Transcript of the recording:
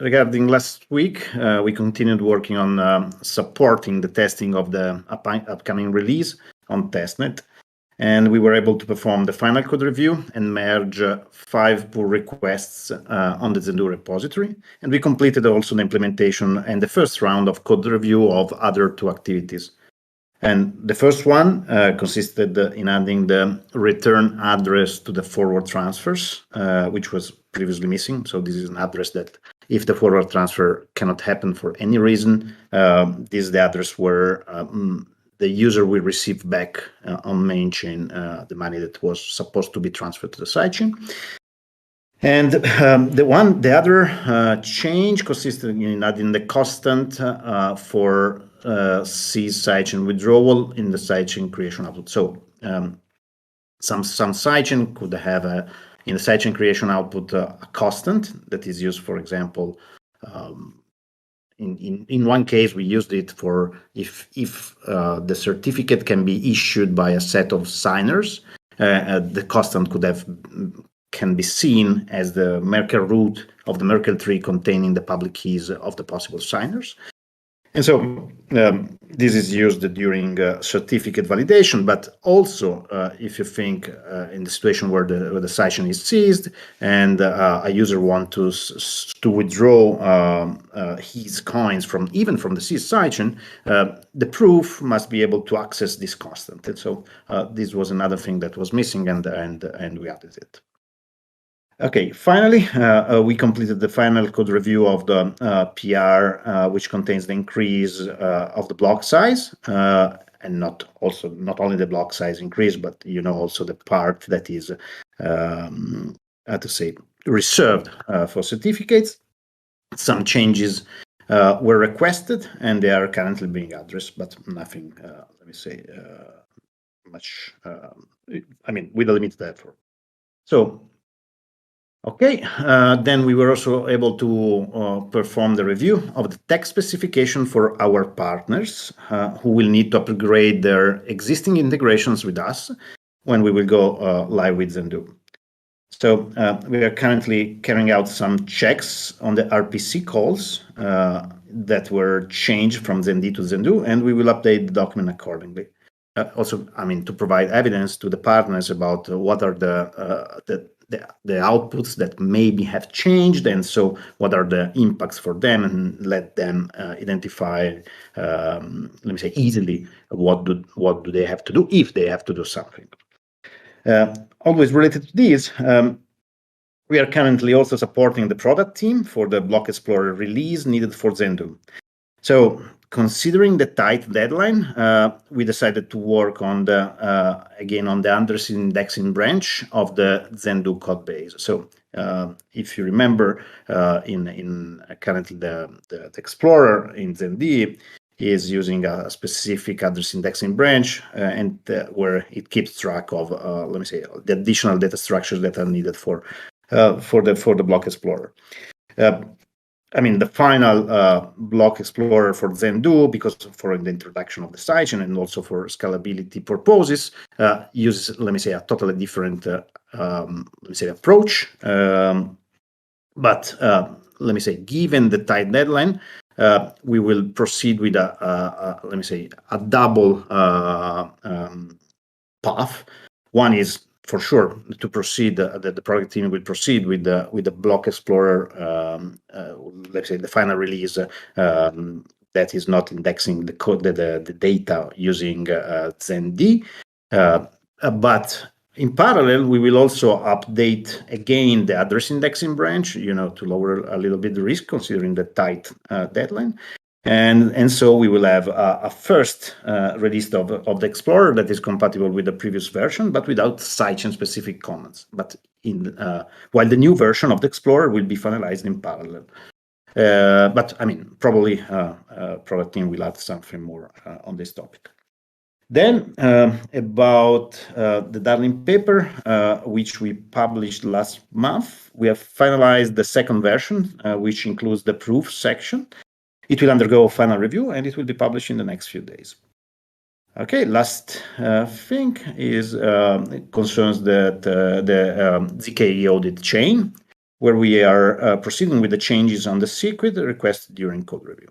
regarding last week, we continued working on supporting the testing of the upcoming release on testnet. And we were able to perform the final code review and merge 5 pull requests on the Zendoo repository. And we completed also the implementation and the first round of code review of other 2 activities. And the first one consisted in adding the return address to the forward transfers, which was previously missing. So this is an address that if the forward transfer cannot happen for any reason, this is the address where the user will receive back on main chain the money that was supposed to be transferred to the sidechain. And the other change consisted in adding the constant for C's sidechain withdrawal in the sidechain creation output. So some sidechain could have in the sidechain creation output a constant that is used, for example. In one case, we used it for if the certificate can be issued by a set of signers, the constant can be seen as the Merkle root of the Merkle tree containing the public keys of the possible signers. And so this is used during certificate validation, but also if you think in the situation where the sidechain is seized and a user wants to withdraw his coins from the seized sidechain, the proof must be able to access this constant. And so this was another thing that was missing, and we added it. Okay, finally, we completed the final code review of the PR, which contains the increase of the block size, and not only the block size increase, but also the part that is, reserved for certificates. Some changes were requested, and they are currently being addressed, but nothing, much. With a limited effort. So. Okay, then we were also able to perform the review of the tech specification for our partners who will need to upgrade their existing integrations with us when we will go live with Zendoo. So we are currently carrying out some checks on the RPC calls that were changed from ZenD to Zendoo, and we will update the document accordingly. Also, to provide evidence to the partners about what are the outputs that maybe have changed, and so what are the impacts for them, and let them identify, easily what do they have to do if they have to do something. Always related to this, we are currently also supporting the product team for the Block Explorer release needed for Zendoo. So, considering the tight deadline, we decided to work on the undersea indexing branch of the Zendoo code base. So, if you remember, in currently the Explorer in ZenD is using a specific address indexing branch, and where it keeps track of, the additional data structures that are needed for the Block Explorer. The final Block Explorer for Zendoo, because for the introduction of the sidechain and also for scalability purposes, uses, a totally different, approach. But given the tight deadline, we will proceed with a double path. One is for sure to proceed. The product team will proceed with the Block Explorer, the final release that is not indexing the code, the data using ZenD. But in parallel, we will also update again the address indexing branch, to lower a little bit the risk considering the tight deadline. And so we will have a first release of the Explorer that is compatible with the previous version, but without sidechain-specific comments. But while the new version of the Explorer will be finalized in parallel. But probably product team will add something more on this topic. Then about the Darling paper, which we published last month, we have finalized the second version, which includes the proof section. It will undergo final review, and it will be published in the next few days. Okay, last thing is concerns the zk audit chain. where we are proceeding with the changes on the circuit requested during code review.